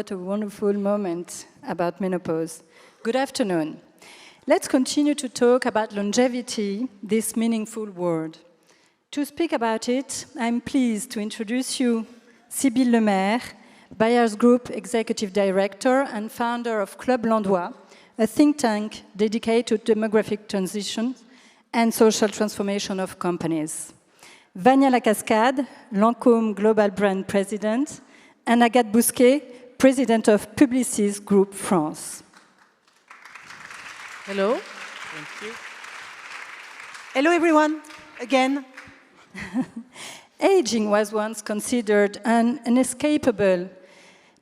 what a wonderful moment about menopause. Good afternoon. Let's continue to talk about longevity, this meaningful word. To speak about it, I'm pleased to introduce you Sibylle Maire, Bayer's Groupe Executive Director and founder of Club Landois, a think tank dedicated to demographic transition and social transformation of companies. Vania Lacascade, Lancôme Global Brand President, and Agathe Bousquet, President of Publicis Groupe France. Hello. Thank you. Hello, everyone. Again. Aging was once considered an inescapable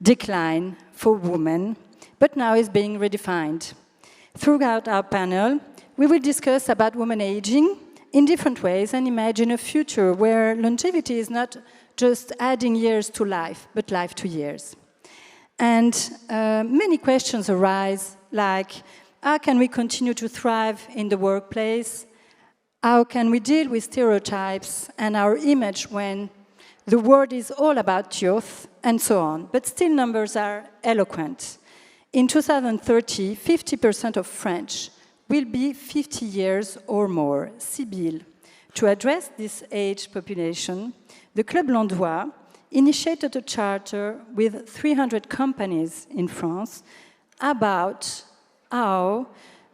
decline for women, but now is being redefined. Throughout our panel, we will discuss about women aging in different ways and imagine a future where longevity is not just adding years to life, but life to years. And many questions arise, like, how can we continue to thrive in the workplace? How can we deal with stereotypes and our image when the world is all about youth, and so on? But still numbers are eloquent. In 2030, 50% of French will be 50 years or more. Sibylle. To address this age population, the Club Landois initiated a charter with 300 companies in France about how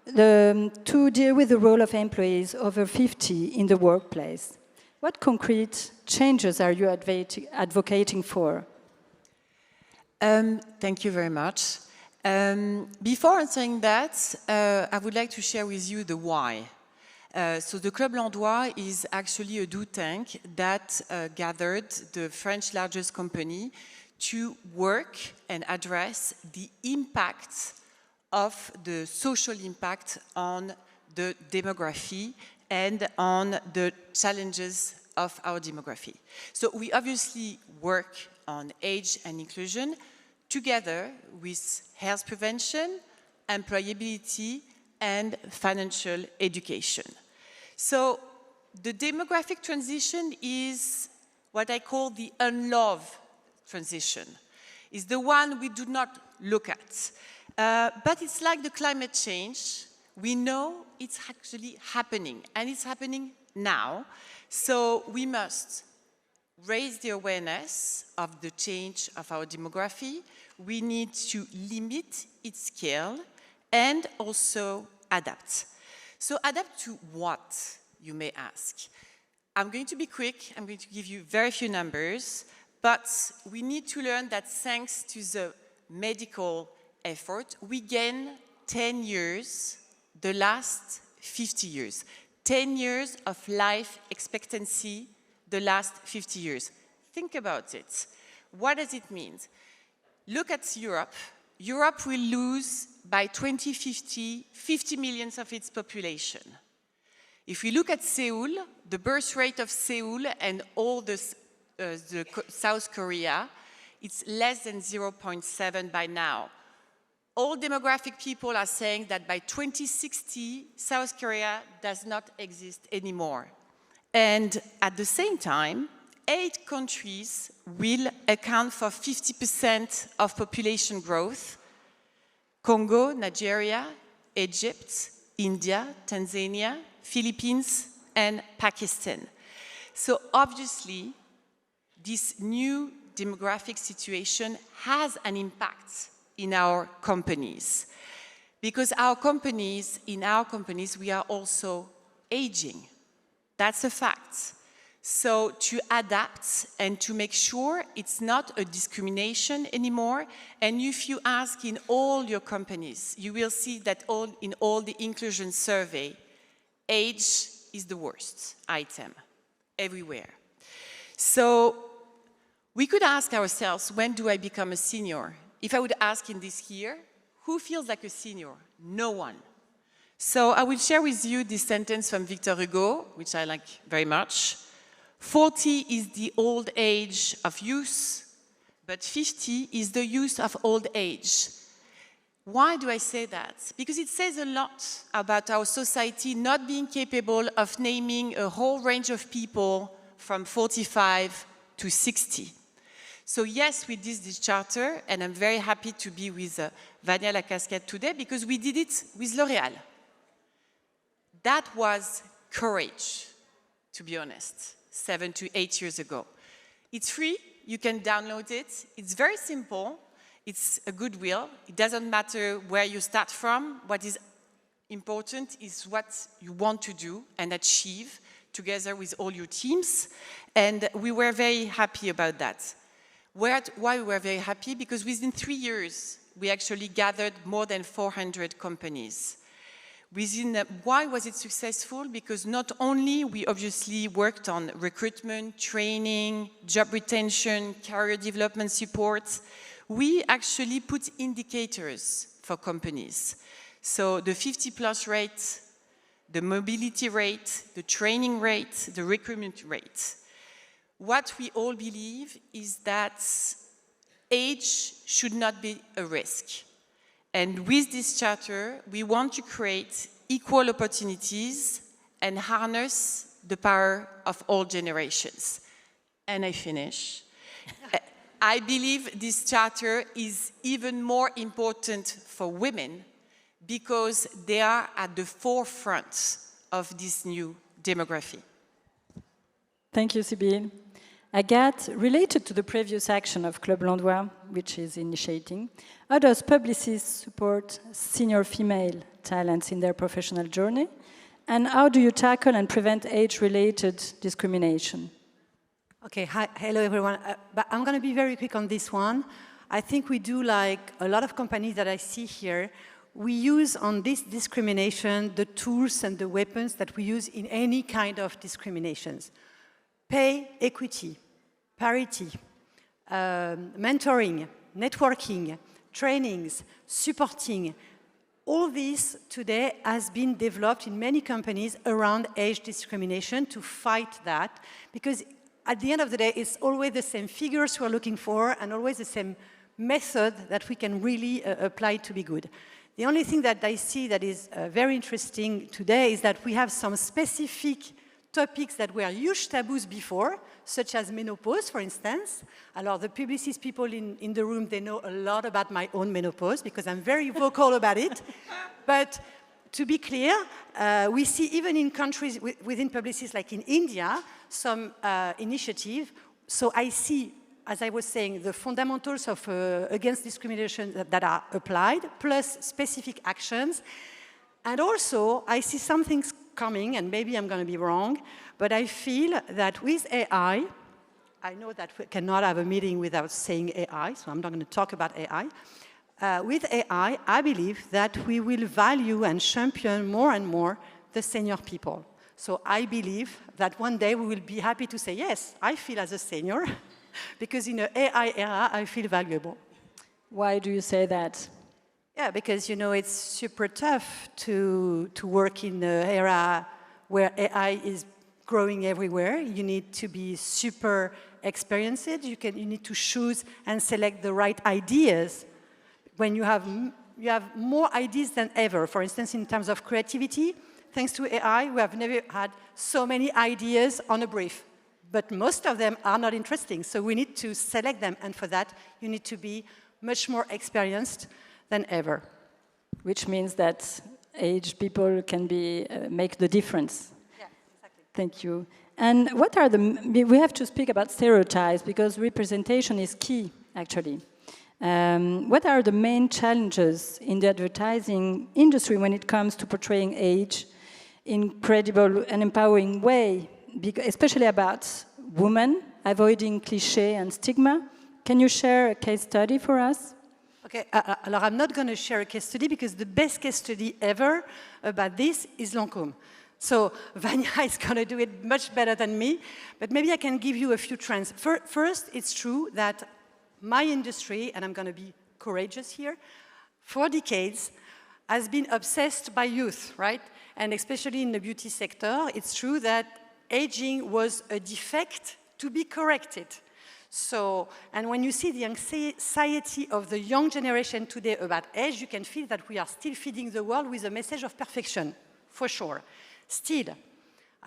to deal with the role of employees over 50 in the workplace. What concrete changes are you advocating for? Thank you very much. Before answering that, I would like to share with you the why. So the Club Landois is actually a do tank that gathered the French largest company to work and address the impact of the social impact on the demography and on the challenges of our demography. So we obviously work on age and inclusion together with health prevention, employability, and financial education. So the demographic transition is what I call the unloved transition. It's the one we do not look at. But it's like the climate change. We know it's actually happening, and it's happening now. So we must raise the awareness of the change of our demography. We need to limit its scale and also adapt. So adapt to what, you may ask? I'm going to be quick. I'm going to give you very few numbers, but we need to learn that thanks to the medical effort, we gain 10 years, the last 50 years. 10 years of life expectancy, the last 50 years. Think about it. What does it mean? Look at Europe. Europe will lose by 2050, 50 million of its population. If we look at Seoul, the birth rate of Seoul and all the South Korea, it's less than 0.7 by now. All demographic people are saying that by 2060, South Korea does not exist anymore. And at the same time, 8 countries will account for 50% of population growth: Congo, Nigeria, Egypt, India, Tanzania, Philippines, and Pakistan. So obviously, this new demographic situation has an impact in our companies. Because in our companies, we are also aging. That's a fact. So to adapt and to make sure it's not a discrimination anymore, and if you ask in all your companies, you will see that in all the inclusion survey, age is the worst item everywhere. So we could ask ourselves, when do I become a senior? If I would ask in this year, who feels like a senior? No one. So I will share with you this sentence from Victor Hugo, which I like very much. 40 is the old age of youth, but 50 is the youth of old age. Why do I say that? Because it says a lot about our society not being capable of naming a whole range of people from 45 to 60. So yes, we did this charter, and I'm very happy to be with Vania Lacascade today because we did it with L'Oréal. That was courage, to be honest, 7 to 8 years ago. It's free, you can download it. It's very simple, it's a goodwill. It doesn't matter where you start from. What is important is what you want to do and achieve together with all your teams. And we were very happy about that. Why we were very happy? Because within 3 years, we actually gathered more than 400 companies. Why was it successful? Because not only we obviously worked on recruitment, training, job retention, career development support, we actually put indicators for companies. So the 50+ rate, the mobility rate, the training rate, the recruitment rate. What we all believe is that age should not be a risk. And with this charter, we want to create equal opportunities and harness the power of all generations. And I finish. I believe this charter is even more important for women because they are at the forefront of this new demography. Thank you, Sibylle. Agathe, related to the previous action of Club Landois, which is initiating, how does Publicis support senior female talents in their professional journey? And how do you tackle and prevent age-related discrimination? Okay, hello everyone. But I'm going to be very quick on this one. I think we do, like a lot of companies that I see here, we use on this discrimination the tools and the weapons that we use in any kind of discriminations. Pay equity, parity, mentoring, networking, trainings, supporting. All this today has been developed in many companies around age discrimination to fight that, because at the end of the day, it's always the same figures we're looking for and always the same method that we can really apply to be good. The only thing that I see that is very interesting today is that we have some specific topics that were huge taboos before, such as menopause, for instance. Alors, the Publicis people in the room, they know a lot about my own menopause because I'm very vocal about it. But to be clear, we see even in countries within Publicis, like in India, some initiative. So I see, as I was saying, the fundamentals of against discrimination that are applied, plus specific actions. And also, I see some things coming, and maybe I'm going to be wrong, but I feel that with AI, I know that we cannot have a meeting without saying AI, so I'm not going to talk about AI. With AI, I believe that we will value and champion more and more the senior people. So I believe that one day we will be happy to say, yes, I feel as a senior, because in an AI era, I feel valuable. Why do you say that? Yeah, because, you know, it's super tough to work in an era where AI is growing everywhere. You need to be super experienced. You need to choose and select the right ideas. When you have more ideas than ever. For instance, in terms of creativity, thanks to AI, we have never had so many ideas on a brief. But most of them are not interesting, so we need to select them. And for that, you need to be much more experienced than ever. Which means that aged people can make the difference. Yeah, exactly. Thank you. And what are we have to speak about stereotypes because representation is key, actually. What are the main challenges in the advertising industry when it comes to portraying age in credible and empowering way, especially about women, avoiding cliché and stigma? Can you share a case study for us? Okay, alors I'm not going to share a case study because the best case study ever about this is Lancôme. So Vania is going to do it much better than me, but maybe I can give you a few trends. First, it's true that my industry, and I'm going to be courageous here, for decades has been obsessed by youth, right? And especially in the beauty sector, it's true that aging was a defect to be corrected. So, and when you see the anxiety of the young generation today about age, you can feel that we are still feeding the world with a message of perfection, for sure. Still,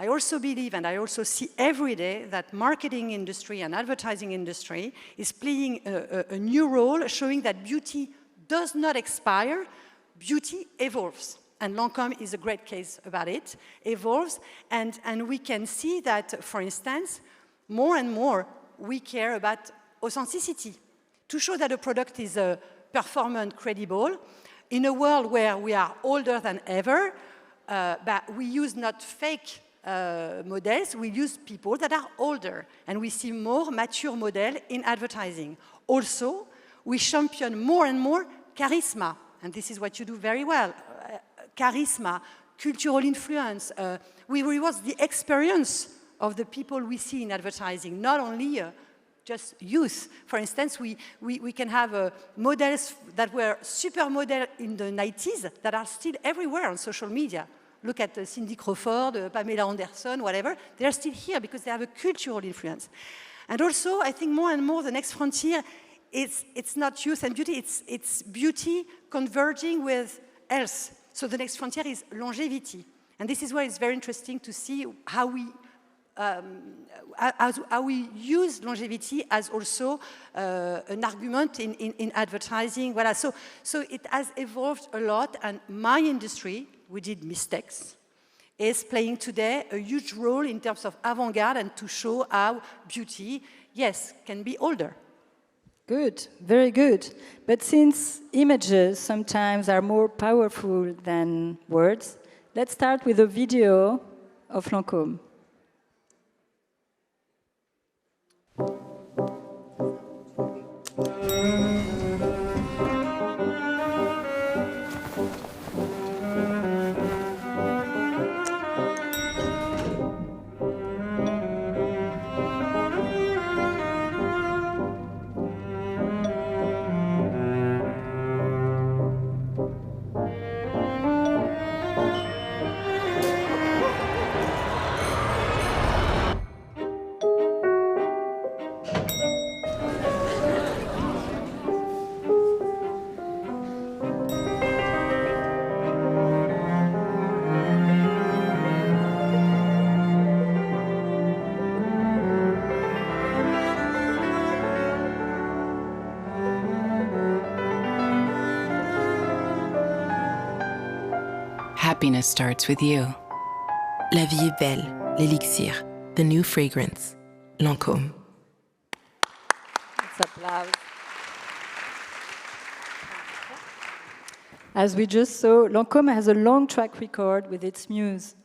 I also believe, and I also see every day, that marketing industry and advertising industry is playing a new role, showing that beauty does not expire, beauty evolves. And Lancôme is a great case about it, evolves, and we can see that, for instance, more and more we care about authenticity, to show that a product is performant, credible, in a world where we are older than ever, but we use not fake models, we use people that are older, and we see more mature models in advertising. Also, we champion more and more charisma, and this is what you do very well. Charisma, cultural influence. We reward the experience of the people we see in advertising, not only just youth. For instance, we can have models that were supermodel in the 90s that are still everywhere on social media. Look at Cindy Crawford, Pamela Anderson, whatever. They are still here because they have a cultural influence. And also, I think more and more the next frontier, it's not youth and beauty, it's beauty converging with health. So the next frontier is longevity. And this is where it's very interesting to see how we use longevity as also an argument in advertising. Voilà. So it has evolved a lot, and my industry, we did mistakes, is playing today a huge role in terms of avant-garde and to show how beauty, yes, can be older. Good, very good. But since images sometimes are more powerful than words, let's start with a video of Lancôme. Happiness starts with you. La vie est belle, l'élixir, the new fragrance, Lancôme. Let's applaud. As we just saw, Lancôme has a long track record with its muse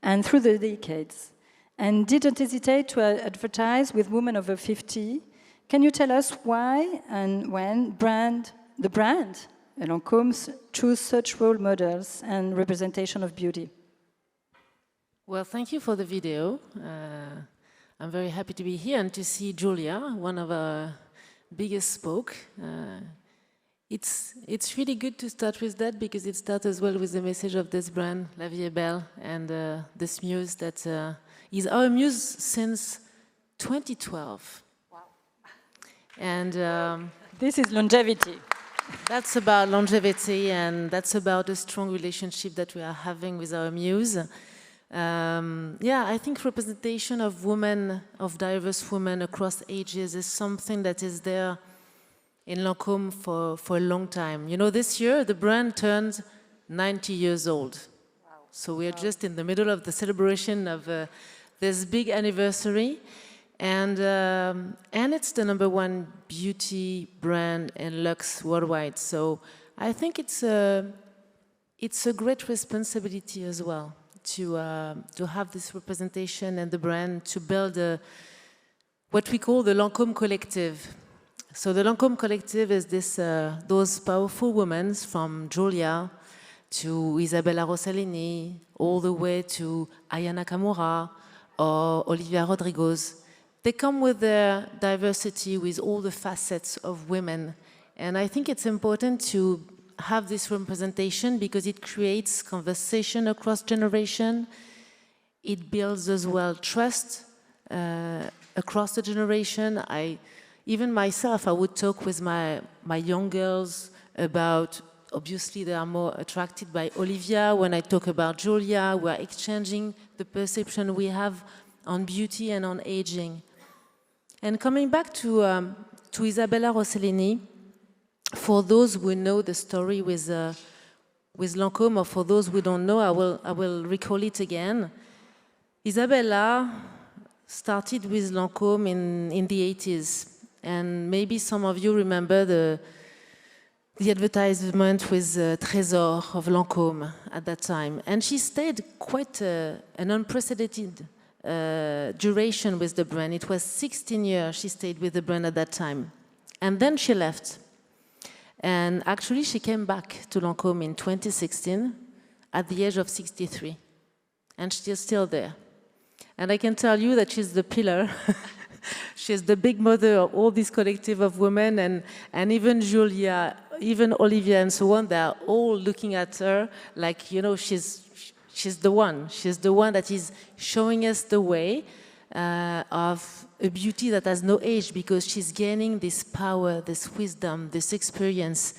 and through the decades, and didn't hesitate to advertise with women over 50. Can you tell us why and when the brand Lancôme choose such role models and representation of beauty? Well, thank you for the video. I'm very happy to be here and to see Julia, one of our biggest spoke. It's really good to start with that because it starts as well with the message of this brand, La Vie est Belle, and this muse that is our muse since 2012. Wow. And this is longevity. That's about longevity, and that's about a strong relationship that we are having with our muse. I think representation of women, of diverse women across ages is something that is there in Lancôme for a long time. You know, this year the brand turned 90 years old. Wow. So we are just in the middle of the celebration of this big anniversary. And it's the #1 beauty brand in luxe worldwide. So I think it's a great responsibility as well to have this representation and the brand to build what we call the Lancôme Collective. So the Lancôme Collective is those powerful women from Julia to Isabella Rossellini, all the way to Aya Nakamura or Olivia Rodriguez. They come with their diversity, with all the facets of women. And I think it's important to have this representation because it creates conversation across generation. It builds as well trust across the generation. Even myself, I would talk with my young girls about obviously they are more attracted by Olivia. When I talk about Julia, we are exchanging the perception we have on beauty and on aging. And coming back to Isabella Rossellini, for those who know the story with Lancôme, or for those who don't know, I will recall it again. Isabella started with Lancôme in the 80s, and maybe some of you remember the advertisement with Trésor of Lancôme at that time. And she stayed quite an unprecedented duration with the brand. It was 16 years she stayed with the brand at that time. And then she left. And actually she came back to Lancôme in 2016 at the age of 63. And she's still there. And I can tell you that she's the pillar. She's the big mother of all this collective of women, and even Julia, even Olivia and so on, they are all looking at her like, you know, she's the one. She's the one that is showing us the way of a beauty that has no age, because she's gaining this power, this wisdom, this experience.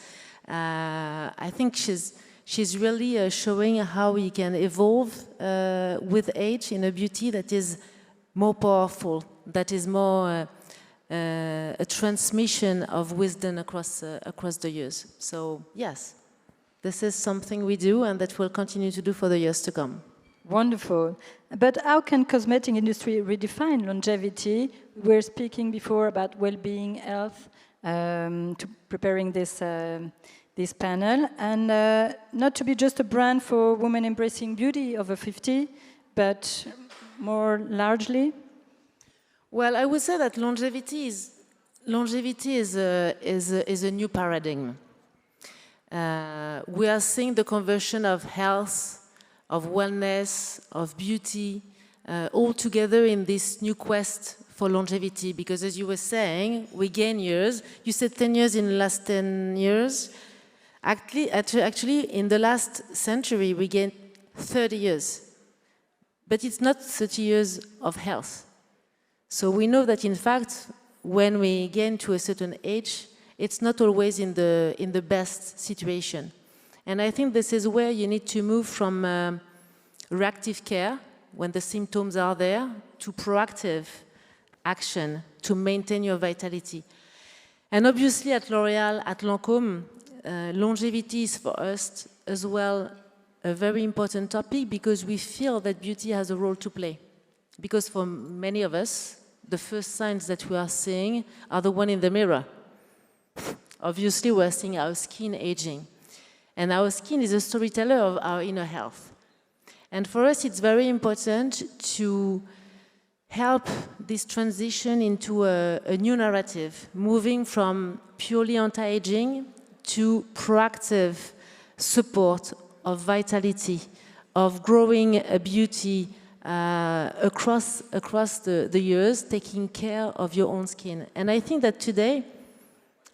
I think she's really showing how we can evolve with age in a beauty that is more powerful, that is more a transmission of wisdom across the years. So yes, this is something we do and that we'll continue to do for the years to come. Wonderful. But how can cosmetic industry redefine longevity? We were speaking before about well-being, health, to preparing this panel, and not to be just a brand for women embracing beauty over 50, but more largely. Well, I would say that longevity is a new paradigm. We are seeing the conversion of health, of wellness, of beauty, all together in this new quest for longevity. Because as you were saying, we gain years. You said 10 years in the last 10 years. Actually, in the last century, we gained 30 years. But it's not 30 years of health. So we know that, in fact, when we gain to a certain age, it's not always in the best situation. And I think this is where you need to move from reactive care, when the symptoms are there, to proactive action to maintain your vitality. And obviously at L'Oréal, at Lancôme, longevity is for us as well a very important topic, because we feel that beauty has a role to play. Because for many of us, the first signs that we are seeing are the one in the mirror. Obviously, we're seeing our skin aging. And our skin is a storyteller of our inner health. And for us, it's very important to help this transition into a new narrative, moving from purely anti-aging to proactive support of vitality, of growing a beauty across the years, taking care of your own skin. And I think that today,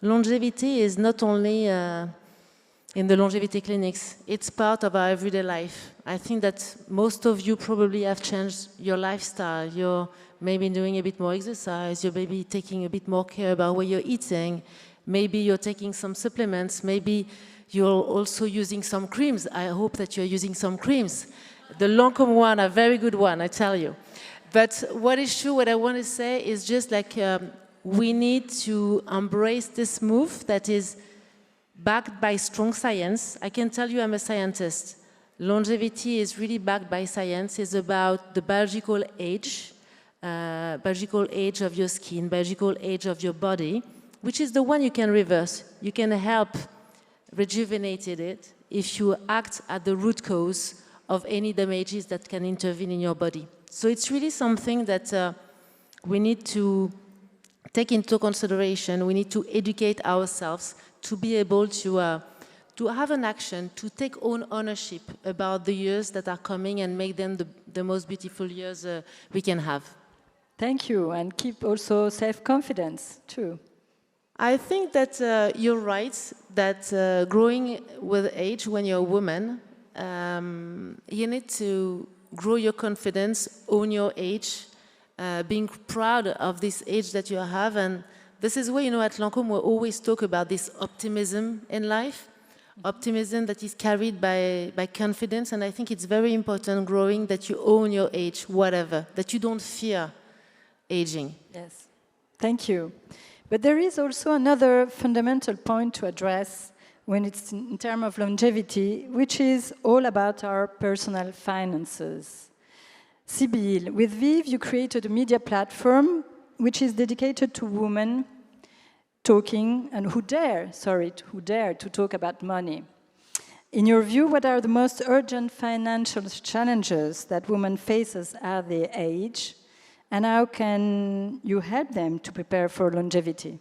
longevity is not only in the longevity clinics, it's part of our everyday life. I think that most of you probably have changed your lifestyle. You're maybe doing a bit more exercise, you're maybe taking a bit more care about what you're eating, maybe you're taking some supplements, maybe you're also using some creams. I hope that you're using some creams. The Lancôme one, a very good one, I tell you. But what is true, what I want to say is just like we need to embrace this move that is backed by strong science. I can tell you I'm a scientist. Longevity is really backed by science. It's about the biological age of your skin, biological age of your body, which is the one you can reverse. You can help rejuvenate it if you act at the root cause of any damages that can intervene in your body. So it's really something that we need to take into consideration. We need to educate ourselves to be able to have an action, to take own ownership about the years that are coming and make them the most beautiful years we can have. Thank you, and keep also self-confidence too. I think that you're right, that growing with age, when you're a woman, you need to grow your confidence, own your age, being proud of this age that you have. And this is where, at Lancôme, we always talk about this optimism in life. optimism that is carried by confidence, and I think it's very important growing that you own your age, whatever, that you don't fear aging. Yes, thank you. But there is also another fundamental point to address when it's in terms of longevity, which is all about our personal finances. Sibylle, with ViveS, you created a media platform which is dedicated to women talking and who dare to talk about money. In your view, what are the most urgent financial challenges that women faces as they age, and how can you help them to prepare for longevity?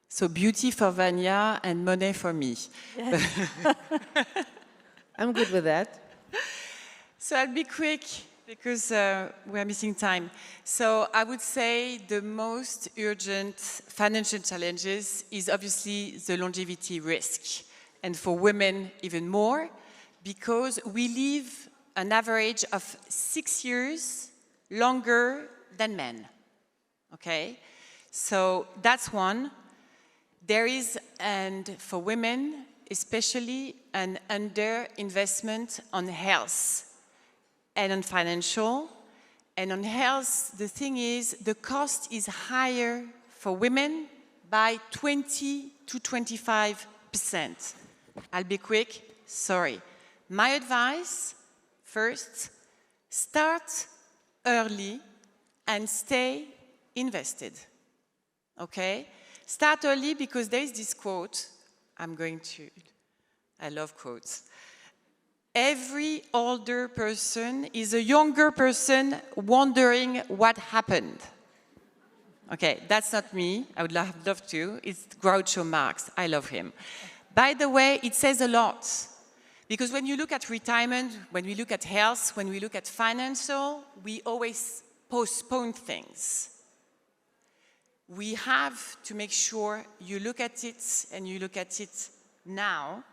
So beauty for Vania and money for me. Yes. I'm good with that. So I'll be quick because we're missing time. So I would say the most urgent financial challenges is obviously the longevity risk. And for women even more, because we live an average of 6 years longer than men. Okay? So that's one. There is, and for women especially, an underinvestment on health and on financial. And on health, the thing is, the cost is higher for women by 20 to 25%. I'll be quick, sorry. My advice, first, start early and stay invested, okay? Start early because there is this quote, I love quotes. Every older person is a younger person wondering what happened. Okay, that's not me, I would love to. It's Groucho Marx, I love him. By the way, it says a lot. Because when you look at retirement, when we look at health, when we look at financial, we always postpone things. We have to make sure you look at it and you look at it now.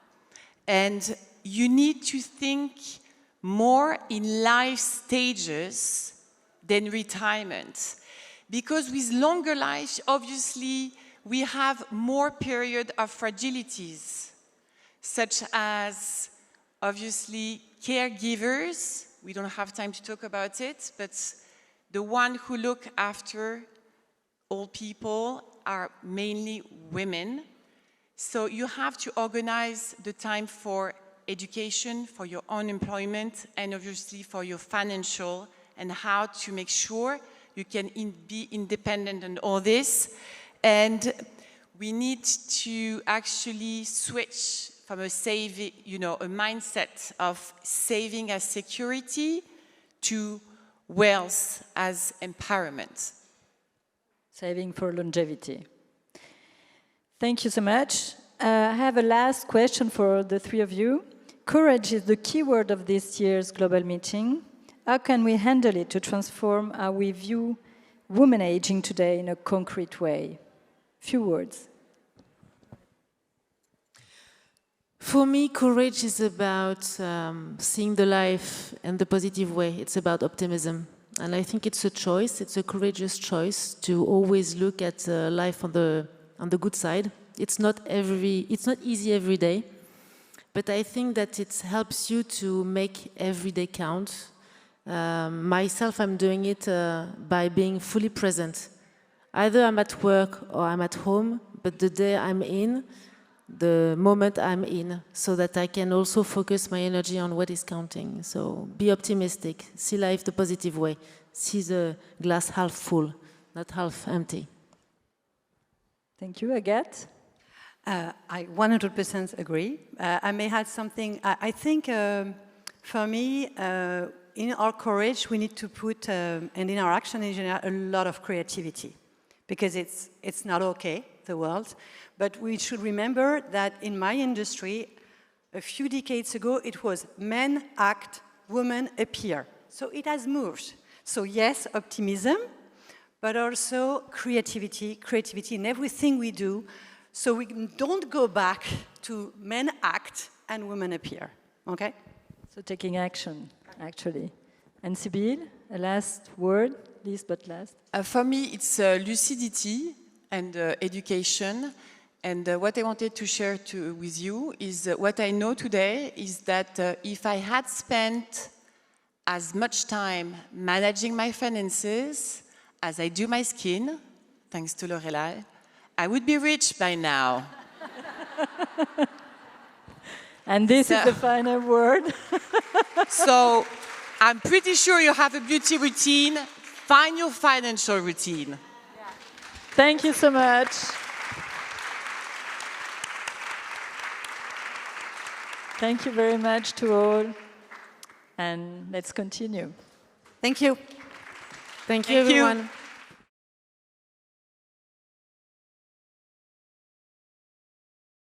And you need to think more in life stages than retirement. Because with longer life, obviously, we have more period of fragilities, such as, obviously, caregivers. We don't have time to talk about it, but the one who look after old people are mainly women. So you have to organize the time for education, for your own employment, and obviously for your financial, and how to make sure you can be independent and all this. And we need to actually switch from a saving, a mindset of saving as security to wealth as empowerment. Saving for longevity. Thank you so much. I have a last question for the three of you. Courage is the key word of this year's global meeting. How can we handle it to transform how we view women aging today in a concrete way? Few words. For me, courage is about seeing the life in the positive way. It's about optimism. And I think it's a choice, it's a courageous choice to always look at life on the good side. It's not easy every day, but I think that it helps you to make every day count. Myself, I'm doing it by being fully present. Either I'm at work or I'm at home, but the day I'm in, the moment I'm in, so that I can also focus my energy on what is counting. So be optimistic, see life the positive way, see the glass half full, not half empty. Thank you, Agathe. I 100% agree. I may add something. I think for me, in our courage, we need to put, and in our action in general, a lot of creativity, because it's not okay, the world. But we should remember that in my industry, a few decades ago, it was men act, women appear. So it has moved. So yes, optimism, but also creativity in everything we do, so we don't go back to men act and women appear, okay? So taking action, actually. And Sibylle, a last word, least but last. For me, it's lucidity and education. And what I wanted to share with you is what I know today is that if I had spent as much time managing my finances as I do my skin, thanks to Lorelai, I would be rich by now. And this is the final word. So I'm pretty sure you have a beauty routine. Find your financial routine. Thank you so much. Thank you very much to all. And let's continue. Thank you. Thank you, everyone.